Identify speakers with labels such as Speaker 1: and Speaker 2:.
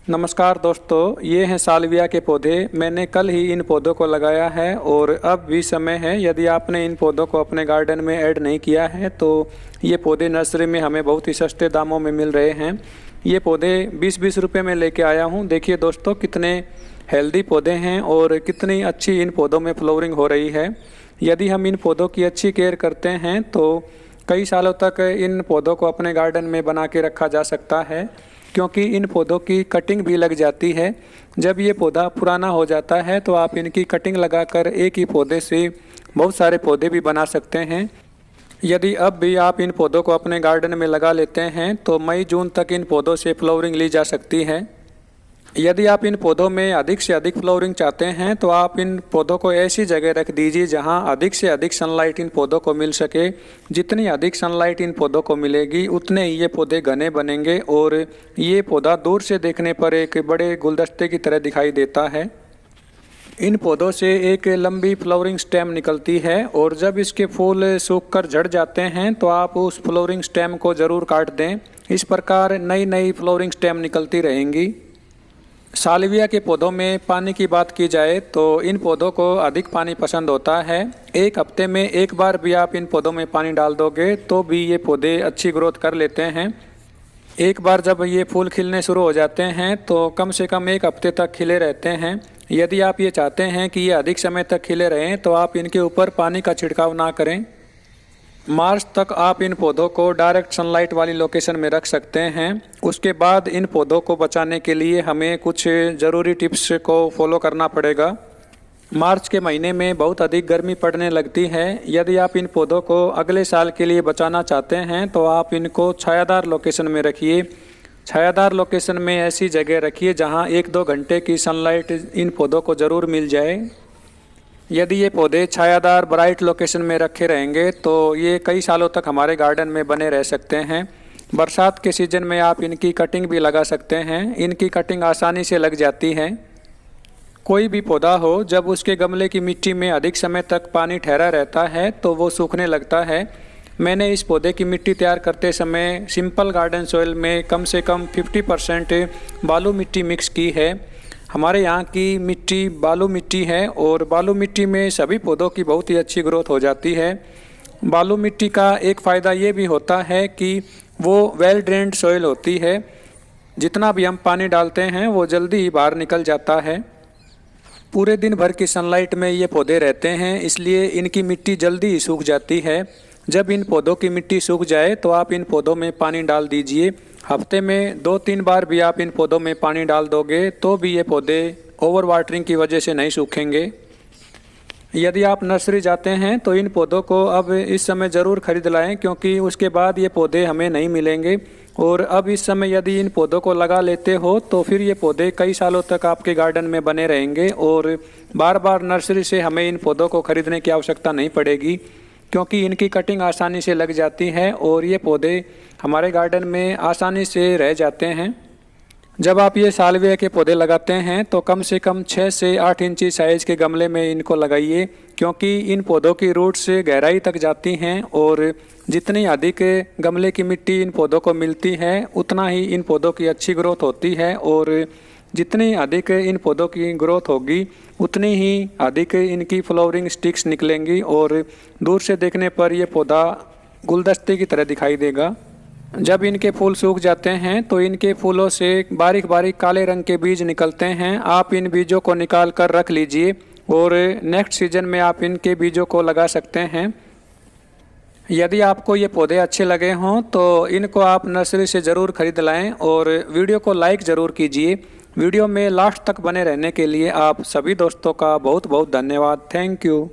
Speaker 1: नमस्कार दोस्तों, ये हैं सालविया के पौधे। मैंने कल ही इन पौधों को लगाया है और अब भी समय है। यदि आपने इन पौधों को अपने गार्डन में ऐड नहीं किया है तो ये पौधे नर्सरी में हमें बहुत ही सस्ते दामों में मिल रहे हैं। ये पौधे 20-20 रुपये में लेके आया हूँ। देखिए दोस्तों, कितने हेल्दी पौधे हैं और कितनी अच्छी इन पौधों में फ्लावरिंग हो रही है। यदि हम इन पौधों की अच्छी केयर करते हैं तो कई सालों तक इन पौधों को अपने गार्डन में बना के रखा जा सकता है, क्योंकि इन पौधों की कटिंग भी लग जाती है। जब ये पौधा पुराना हो जाता है तो आप इनकी कटिंग लगाकर एक ही पौधे से बहुत सारे पौधे भी बना सकते हैं। यदि अब भी आप इन पौधों को अपने गार्डन में लगा लेते हैं तो मई-जून तक इन पौधों से फ्लावरिंग ली जा सकती है। यदि आप इन पौधों में अधिक से अधिक फ्लावरिंग चाहते हैं तो आप इन पौधों को ऐसी जगह रख दीजिए जहां अधिक से अधिक सनलाइट इन पौधों को मिल सके। जितनी अधिक सनलाइट इन पौधों को मिलेगी उतने ही ये पौधे घने बनेंगे और ये पौधा दूर से देखने पर एक बड़े गुलदस्ते की तरह दिखाई देता है। इन पौधों से एक लंबी फ्लावरिंग स्टेम निकलती है और जब इसके फूल सूखकर झड़ जाते हैं तो आप उस फ्लावरिंग स्टेम को ज़रूर काट दें। इस प्रकार नई नई फ्लावरिंग स्टेम निकलती रहेंगी। सालविया के पौधों में पानी की बात की जाए तो इन पौधों को अधिक पानी पसंद होता है। एक हफ्ते में एक बार भी आप इन पौधों में पानी डाल दोगे तो भी ये पौधे अच्छी ग्रोथ कर लेते हैं। एक बार जब ये फूल खिलने शुरू हो जाते हैं तो कम से कम एक हफ्ते तक खिले रहते हैं। यदि आप ये चाहते हैं कि ये अधिक समय तक खिले रहें तो आप इनके ऊपर पानी का छिड़काव ना करें। मार्च तक आप इन पौधों को डायरेक्ट सनलाइट वाली लोकेशन में रख सकते हैं। उसके बाद इन पौधों को बचाने के लिए हमें कुछ ज़रूरी टिप्स को फॉलो करना पड़ेगा। मार्च के महीने में बहुत अधिक गर्मी पड़ने लगती है। यदि आप इन पौधों को अगले साल के लिए बचाना चाहते हैं तो आप इनको छायादार लोकेशन में रखिए। छायादार लोकेशन में ऐसी जगह रखिए जहां 1-2 घंटे की सनलाइट इन पौधों को ज़रूर मिल जाए। यदि ये पौधे छायादार ब्राइट लोकेशन में रखे रहेंगे तो ये कई सालों तक हमारे गार्डन में बने रह सकते हैं। बरसात के सीज़न में आप इनकी कटिंग भी लगा सकते हैं। इनकी कटिंग आसानी से लग जाती है। कोई भी पौधा हो, जब उसके गमले की मिट्टी में अधिक समय तक पानी ठहरा रहता है तो वो सूखने लगता है। मैंने इस पौधे की मिट्टी तैयार करते समय सिंपल गार्डन सॉइल में कम से कम 50% बालू मिट्टी मिक्स की है। हमारे यहाँ की मिट्टी बालू मिट्टी है और बालू मिट्टी में सभी पौधों की बहुत ही अच्छी ग्रोथ हो जाती है। बालू मिट्टी का एक फ़ायदा ये भी होता है कि वो वेल ड्रेन्ड सॉइल होती है। जितना भी हम पानी डालते हैं वो जल्दी ही बाहर निकल जाता है। पूरे दिन भर की सनलाइट में ये पौधे रहते हैं, इसलिए इनकी मिट्टी जल्दी ही सूख जाती है। जब इन पौधों की मिट्टी सूख जाए तो आप इन पौधों में पानी डाल दीजिए। हफ्ते में 2-3 बार भी आप इन पौधों में पानी डाल दोगे तो भी ये पौधे ओवर वाटरिंग की वजह से नहीं सूखेंगे। यदि आप नर्सरी जाते हैं तो इन पौधों को अब इस समय ज़रूर खरीद लाएं, क्योंकि उसके बाद ये पौधे हमें नहीं मिलेंगे। और अब इस समय यदि इन पौधों को लगा लेते हो तो फिर ये पौधे कई सालों तक आपके गार्डन में बने रहेंगे और बार बार नर्सरी से हमें इन पौधों को खरीदने की आवश्यकता नहीं पड़ेगी, क्योंकि इनकी कटिंग आसानी से लग जाती है और ये पौधे हमारे गार्डन में आसानी से रह जाते हैं। जब आप ये सालविया के पौधे लगाते हैं तो कम से कम 6 से 8 इंची साइज़ के गमले में इनको लगाइए, क्योंकि इन पौधों की रूट्स गहराई तक जाती हैं और जितनी अधिक गमले की मिट्टी इन पौधों को मिलती है उतना ही इन पौधों की अच्छी ग्रोथ होती है और जितनी अधिक इन पौधों की ग्रोथ होगी उतनी ही अधिक इनकी फ्लावरिंग स्टिक्स निकलेंगी और दूर से देखने पर यह पौधा गुलदस्ते की तरह दिखाई देगा। जब इनके फूल सूख जाते हैं तो इनके फूलों से बारीक बारीक काले रंग के बीज निकलते हैं। आप इन बीजों को निकाल कर रख लीजिए और नेक्स्ट सीजन में आप इनके बीजों को लगा सकते हैं। यदि आपको ये पौधे अच्छे लगे हों तो इनको आप नर्सरी से ज़रूर खरीद लाएं और वीडियो को लाइक ज़रूर कीजिए। वीडियो में लास्ट तक बने रहने के लिए आप सभी दोस्तों का बहुत बहुत धन्यवाद। Thank you.